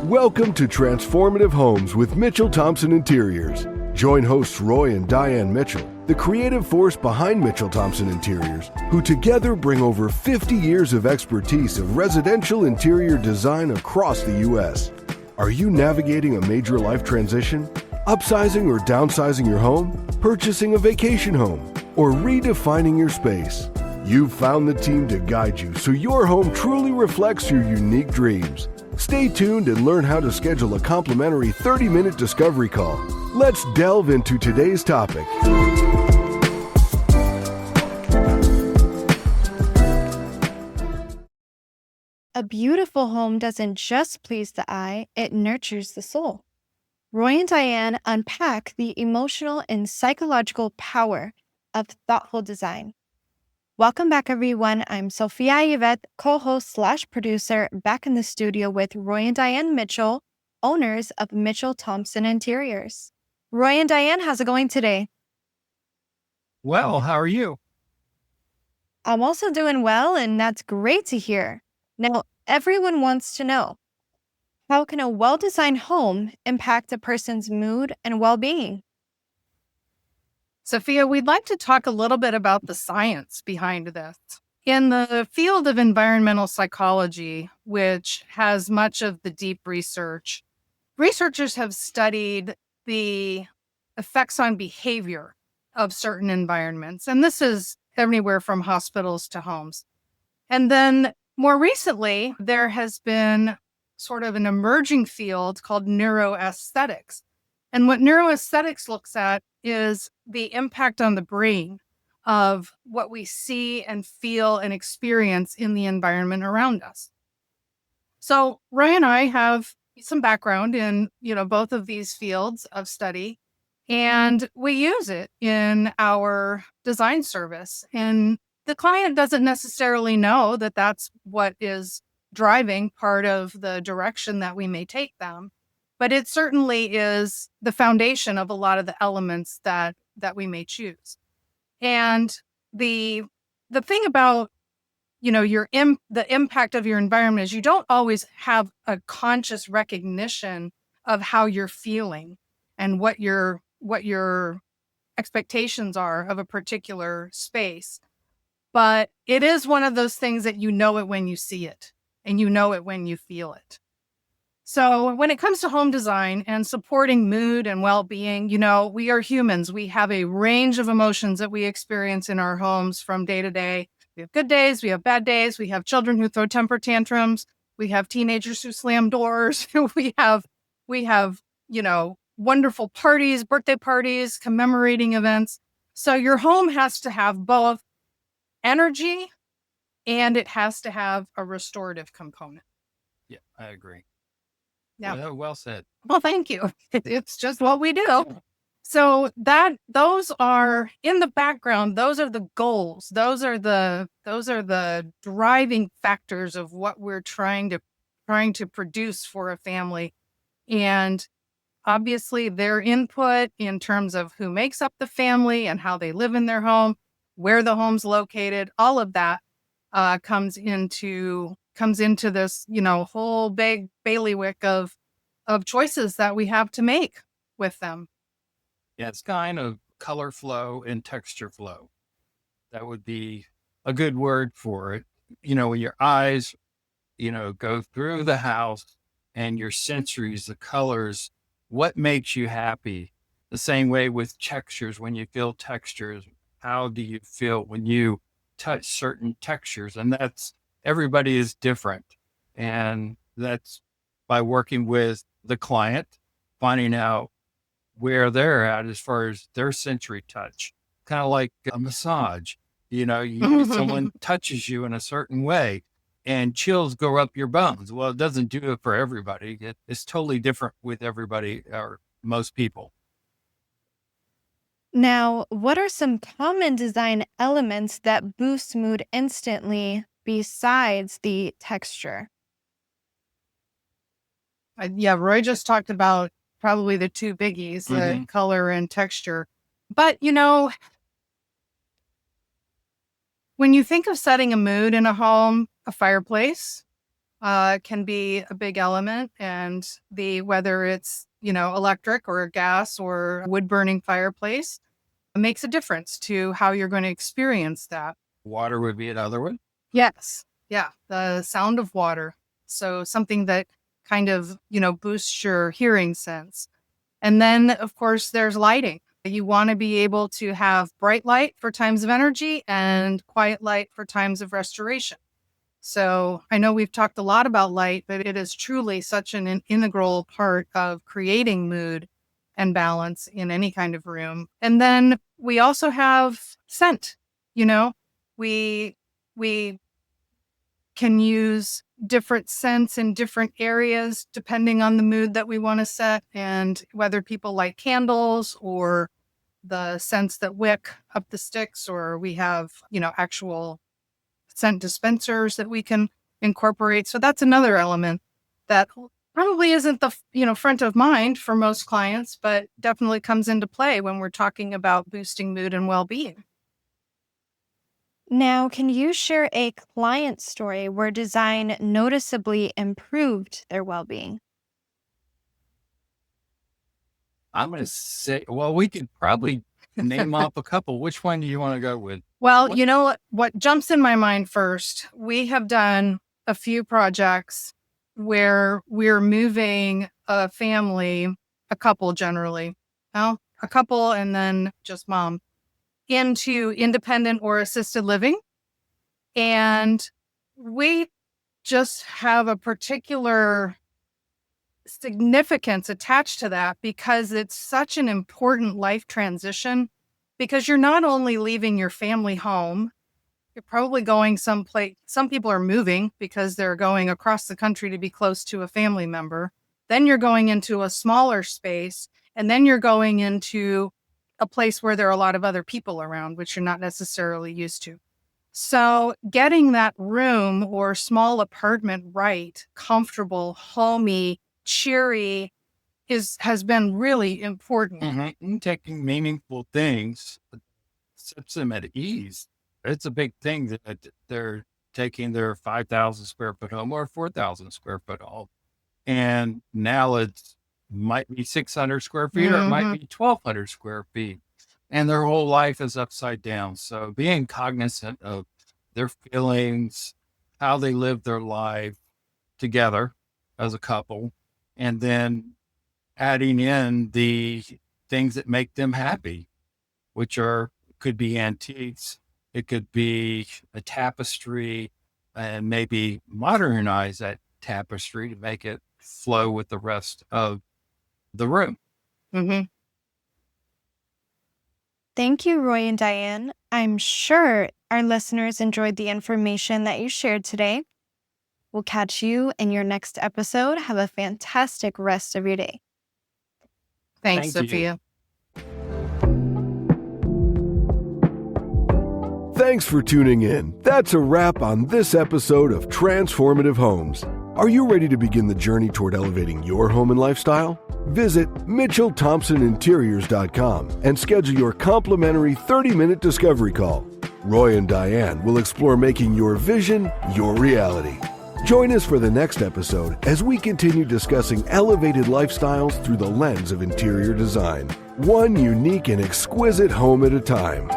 Welcome to Transformative Homes with Mitchell Thompson Interiors. Join hosts Roy and Diane Mitchell, the creative force behind Mitchell Thompson Interiors, who together bring over 50 years of expertise of residential interior design across the U.S. Are you navigating a major life transition? Upsizing or downsizing your home? Purchasing a vacation home? Or redefining your space? You've found the team to guide you so your home truly reflects your unique dreams. Stay tuned and learn how to schedule a complimentary 30-minute discovery call. Let's delve into today's topic. A beautiful home doesn't just please the eye, it nurtures the soul. Roy and Diane unpack the emotional and psychological power of thoughtful design. Welcome back, everyone. I'm Sophia Yvette, co-host / producer, back in the studio with Roy and Diane Mitchell, owners of Mitchell Thompson Interiors. Roy and Diane, how's it going today? Well, how are you? I'm also doing well, and that's great to hear. Now, everyone wants to know, how can a well-designed home impact a person's mood and well-being? Sophia, we'd like to talk a little bit about the science behind this. In the field of environmental psychology, which has much of the deep research, researchers have studied the effects on behavior of certain environments. And this is everywhere from hospitals to homes. And then more recently, there has been sort of an emerging field called neuroaesthetics. And what neuroaesthetics looks at is the impact on the brain of what we see and feel and experience in the environment around us. So Roy and I have some background in, both of these fields of study, and we use it in our design service. And the client doesn't necessarily know that that's what is driving part of the direction that we may take them. But it certainly is the foundation of a lot of the elements that we may choose. And the thing about, the impact of your environment is you don't always have a conscious recognition of how you're feeling and what your expectations are of a particular space. But it is one of those things that you know it when you see it, and you know it when you feel it. So when it comes to home design and supporting mood and well-being, we are humans. We have a range of emotions that we experience in our homes from day to day. We have good days, we have bad days, we have children who throw temper tantrums, we have teenagers who slam doors, we have, wonderful parties, birthday parties, commemorating events. So your home has to have both energy and it has to have a restorative component. Yeah, I agree. Yeah. Well said. Well, thank you. It's just what we do. So those are in the background. Those are the goals. Those are the driving factors of what we're trying to produce for a family. And obviously their input in terms of who makes up the family and how they live in their home, where the home's located, all of that comes into this, whole big bailiwick of choices that we have to make with them. Yeah, it's kind of color flow and texture flow. That would be a good word for it. When your eyes, go through the house and your sensories, the colors, what makes you happy? The same way with textures, when you feel textures, how do you feel when you touch certain textures? And everybody is different. And that's by working with the client, finding out where they're at as far as their sensory touch, kind of like a massage. Someone touches you in a certain way and chills go up your bones. Well, it doesn't do it for everybody. It's totally different with everybody or most people. Now, what are some common design elements that boost mood instantly besides the texture? Roy just talked about probably the two biggies, the color and texture. But, When you think of setting a mood in a home, a fireplace can be a big element, and whether it's electric or gas or wood burning fireplace makes a difference to how you're going to experience that. Water would be another one. Yes. Yeah. The sound of water. So something that kind of, boosts your hearing sense. And then, of course, there's lighting. You want to be able to have bright light for times of energy and quiet light for times of restoration. So I know we've talked a lot about light, but it is truly such an integral part of creating mood and balance in any kind of room. And then we also have scent. We can use different scents in different areas depending on the mood that we want to set, and whether people light candles or the scents that wick up the sticks, or we have, actual scent dispensers that we can incorporate. So that's another element that probably isn't the front of mind for most clients, but definitely comes into play when we're talking about boosting mood and well-being. Now, can you share a client story where design noticeably improved their well-being? I'm going to say, well, we could probably name off a couple. Which one do you want to go with? Well, what jumps in my mind first, we have done a few projects where we're moving a family, a couple generally, a couple and then just mom, into independent or assisted living. And we just have a particular significance attached to that because it's such an important life transition, because you're not only leaving your family home, you're probably going someplace. Some people are moving because they're going across the country to be close to a family member. Then you're going into a smaller space, and then you're going into a place where there are a lot of other people around, which you're not necessarily used to. So getting that room or small apartment right, comfortable, homey, cheery, has been really important. Mm-hmm. Taking meaningful things sets them at ease. It's a big thing that they're taking their 5,000 square foot home or 4,000 square foot home, and now might be 600 square feet or it might be 1,200 square feet, and their whole life is upside down. So being cognizant of their feelings, how they live their life together as a couple, and then adding in the things that make them happy, which could be antiques, it could be a tapestry, and maybe modernize that tapestry to make it flow with the rest of the room. Mm-hmm. Thank you, Roy and Diane. I'm sure our listeners enjoyed the information that you shared today. We'll catch you in your next episode. Have a fantastic rest of your day. Thanks, Thank Sophia. Thanks for tuning in. That's a wrap on this episode of Transformative Homes. Are you ready to begin the journey toward elevating your home and lifestyle? Visit MitchellThompsonInteriors.com and schedule your complimentary 30-minute discovery call. Roy and Diane will explore making your vision your reality. Join us for the next episode as we continue discussing elevated lifestyles through the lens of interior design, one unique and exquisite home at a time.